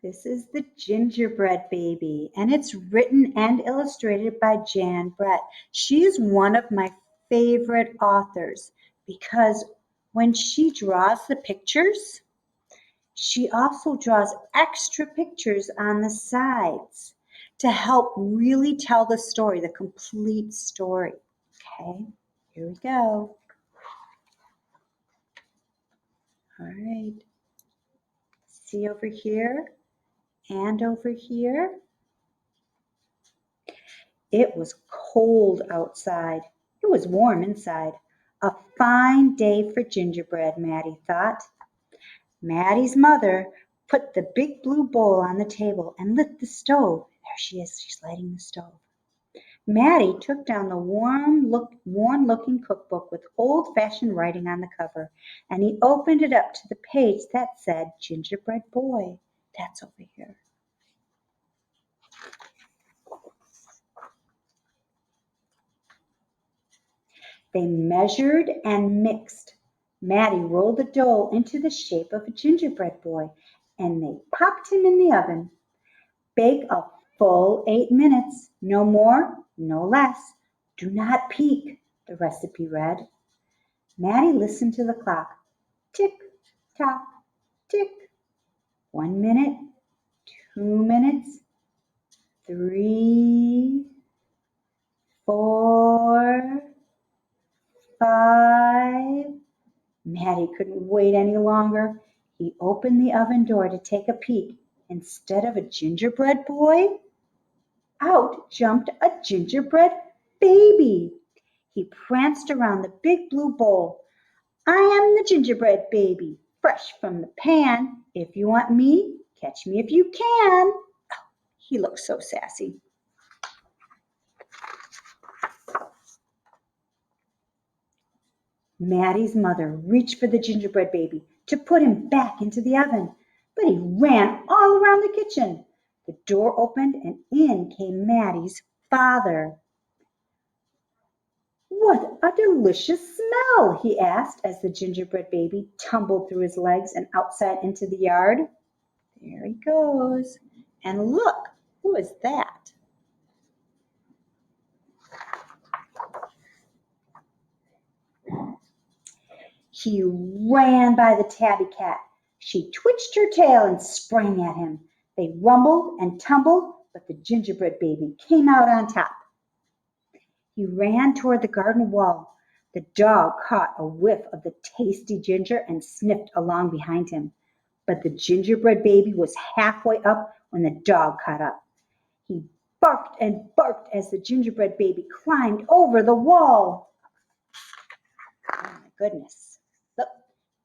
This is the Gingerbread Baby, and it's written and illustrated by Jan Brett. She is one of my favorite authors because when she draws the pictures, she also draws extra pictures on the sides to help really tell the story, the complete story. Okay, here we go. All right, see over here and over here. It was cold outside. It was warm inside. A fine day for gingerbread, Maddie thought. Maddie's mother put the big blue bowl on the table and lit the stove. There she is, she's lighting the stove. Maddie took down the worn-looking cookbook with old-fashioned writing on the cover, and he opened it up to the page that said Gingerbread Boy. That's over here. They measured and mixed. Maddie rolled the dough into the shape of a gingerbread boy, and they popped him in the oven. Bake a full 8 minutes, no more, no less. Do not peek, the recipe read. Maddie listened to the clock. Tick, tock, tick. 1 minute, 2 minutes, 3, 4, 5. Maddie couldn't wait any longer. He opened the oven door to take a peek. Instead of a gingerbread boy, out jumped a gingerbread baby. He pranced around the big blue bowl. I am the gingerbread baby, fresh from the pan. If you want me, catch me if you can. Oh, he looked so sassy. Maddie's mother reached for the gingerbread baby to put him back into the oven, but he ran all around the kitchen. The door opened and in came Maddie's father. What a delicious smell, he asked as the gingerbread baby tumbled through his legs and outside into the yard. There he goes. And look, who is that? He ran by the tabby cat. She twitched her tail and sprang at him. They rumbled and tumbled, but the gingerbread baby came out on top. He ran toward the garden wall. The dog caught a whiff of the tasty ginger and sniffed along behind him. But the gingerbread baby was halfway up when the dog caught up. He barked and barked as the gingerbread baby climbed over the wall. Oh my goodness. Look,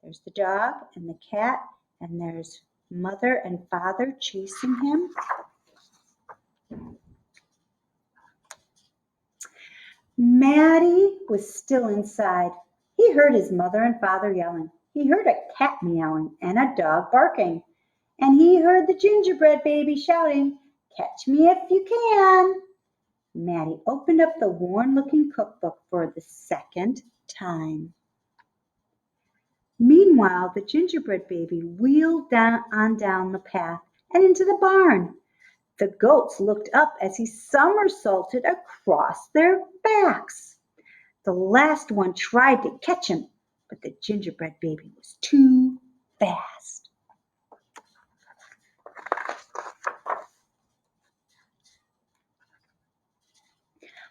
there's the dog and the cat, and there's mother and father chasing him. Maddie was still inside. He heard his mother and father yelling. He heard a cat meowing and a dog barking. And he heard the gingerbread baby shouting, "Catch me if you can." Maddie opened up the worn-looking cookbook for the second time. Meanwhile, the gingerbread baby wheeled down the path and into the barn. The goats looked up as he somersaulted across their backs. The last one tried to catch him, but the gingerbread baby was too fast.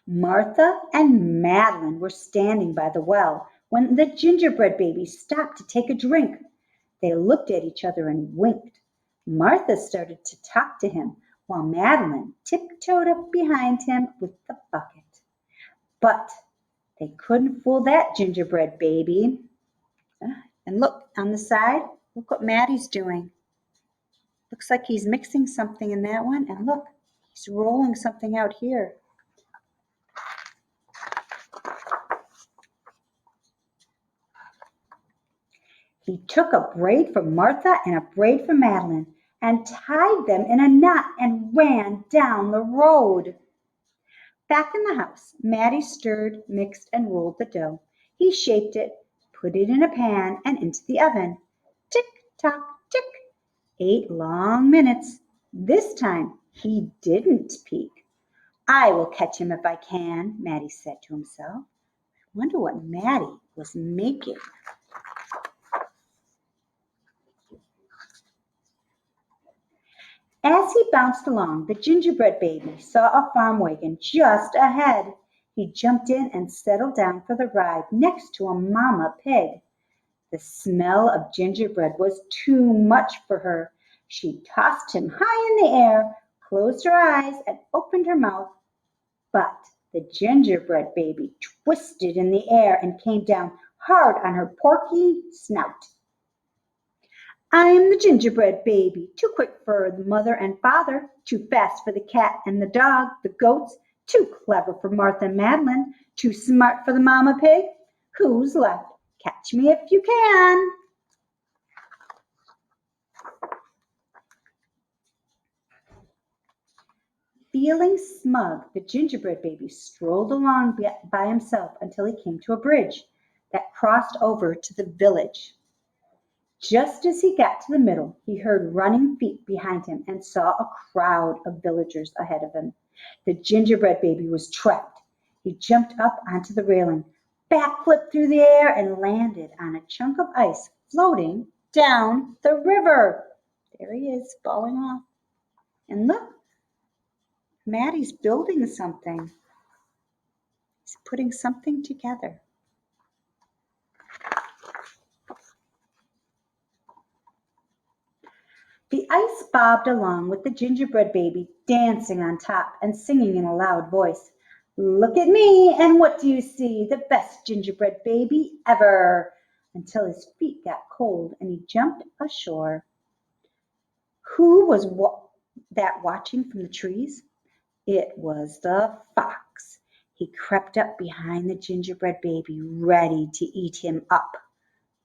Martha and Madeline were standing by the well when the gingerbread baby stopped to take a drink. They looked at each other and winked. Martha started to talk to him, while Madeline tiptoed up behind him with the bucket. But they couldn't fool that gingerbread baby. And look, on the side, look what Maddie's doing. Looks like he's mixing something in that one, and look, he's rolling something out here. He took a braid from Martha and a braid from Madeline and tied them in a knot and ran down the road. Back in the house, Maddie stirred, mixed, and rolled the dough. He shaped it, put it in a pan and into the oven. Tick, tock, tick. 8 long minutes. This time he didn't peek. I will catch him if I can, Matty said to himself. I wonder what Matty was making. As he bounced along, the gingerbread baby saw a farm wagon just ahead. He jumped in and settled down for the ride next to a mama pig. The smell of gingerbread was too much for her. She tossed him high in the air, closed her eyes, and opened her mouth. But the gingerbread baby twisted in the air and came down hard on her porky snout. I am the gingerbread baby, too quick for the mother and father, too fast for the cat and the dog, the goats, too clever for Martha and Madeline, too smart for the mama pig. Who's left? Catch me if you can. Feeling smug, the gingerbread baby strolled along by himself until he came to a bridge that crossed over to the village. Just as he got to the middle, he heard running feet behind him and saw a crowd of villagers ahead of him. The gingerbread baby was trapped. He jumped up onto the railing, backflipped through the air, and landed on a chunk of ice floating down the river. There he is, falling off. And look, Maddie's building something. He's putting something together. The ice bobbed along with the gingerbread baby dancing on top and singing in a loud voice. Look at me, and what do you see? The best gingerbread baby ever! Until his feet got cold and he jumped ashore. Who was that watching from the trees? It was the fox. He crept up behind the gingerbread baby, ready to eat him up.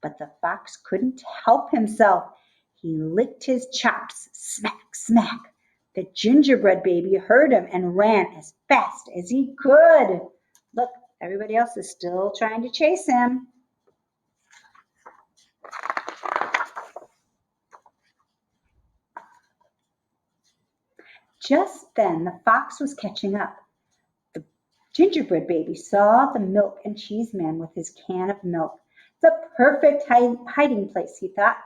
But the fox couldn't help himself. He licked his chops, smack, smack. The gingerbread baby heard him and ran as fast as he could. Look, everybody else is still trying to chase him. Just then the fox was catching up. The gingerbread baby saw the milk and cheese man with his can of milk. The perfect hiding place, he thought.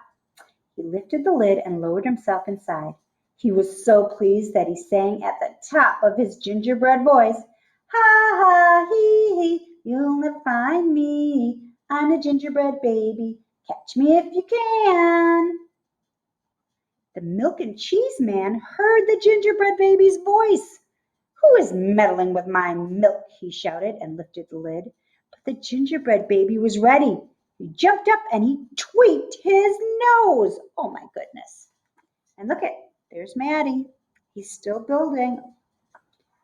He lifted the lid and lowered himself inside. He was so pleased that he sang at the top of his gingerbread voice, ha ha hee hee, you'll never find me. I'm a gingerbread baby, catch me if you can. The milk and cheese man heard the gingerbread baby's voice. Who is meddling with my milk? He shouted and lifted the lid. But the gingerbread baby was ready. He jumped up and he tweaked his nose. Oh my goodness. And look there's Matty. He's still building.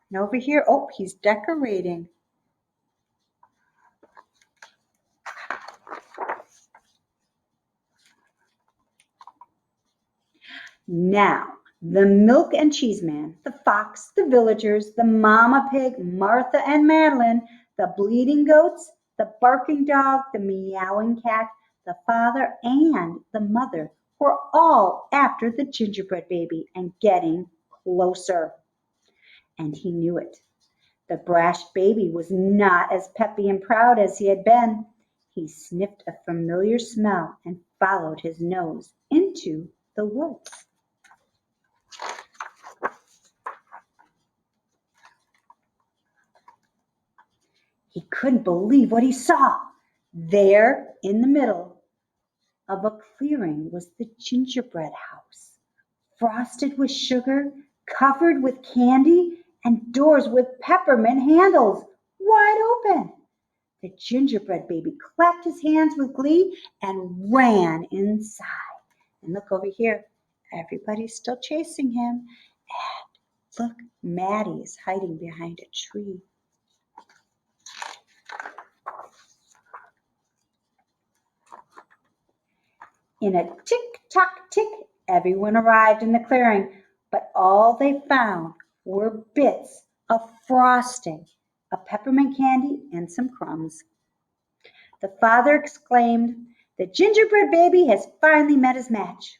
And over here, oh, he's decorating. Now, the milk and cheese man, the fox, the villagers, the mama pig, Martha and Madeline, the bleeding goats, the barking dog, the meowing cat, the father and the mother were all after the gingerbread baby and getting closer. And he knew it. The brash baby was not as peppy and proud as he had been. He sniffed a familiar smell and followed his nose into the woods. He couldn't believe what he saw. There, in the middle of a clearing, was the gingerbread house, frosted with sugar, covered with candy, and doors with peppermint handles, wide open. The gingerbread baby clapped his hands with glee and ran inside. And look over here, everybody's still chasing him. And look, Matty is hiding behind a tree. In a tick-tock-tick, everyone arrived in the clearing, but all they found were bits of frosting, a peppermint candy, and some crumbs. The father exclaimed, "The gingerbread baby has finally met his match."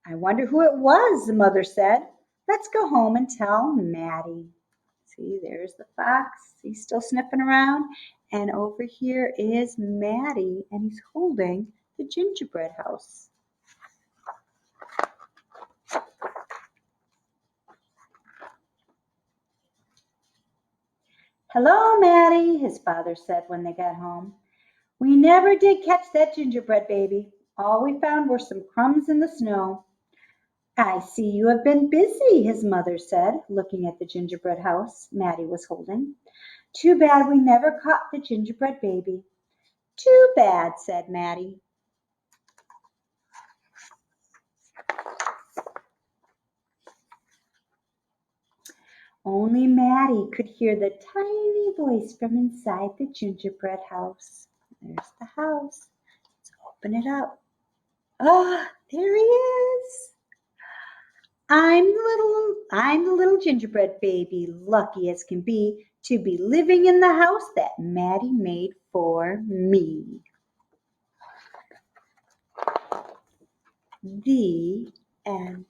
I wonder who it was, the mother said. Let's go home and tell Maddie. See, there's the fox. He's still sniffing around. And over here is Maddie, and he's holding the gingerbread house. Hello, Maddie, his father said when they got home. We never did catch that gingerbread baby. All we found were some crumbs in the snow. I see you have been busy, his mother said, looking at the gingerbread house Maddie was holding. Too bad we never caught the gingerbread baby. Too bad, said Maddie. Only Maddie could hear the tiny voice from inside the gingerbread house. There's the house. Let's open it up. Oh, there he is. I'm the little gingerbread baby, lucky as can be to be living in the house that Maddie made for me. The end.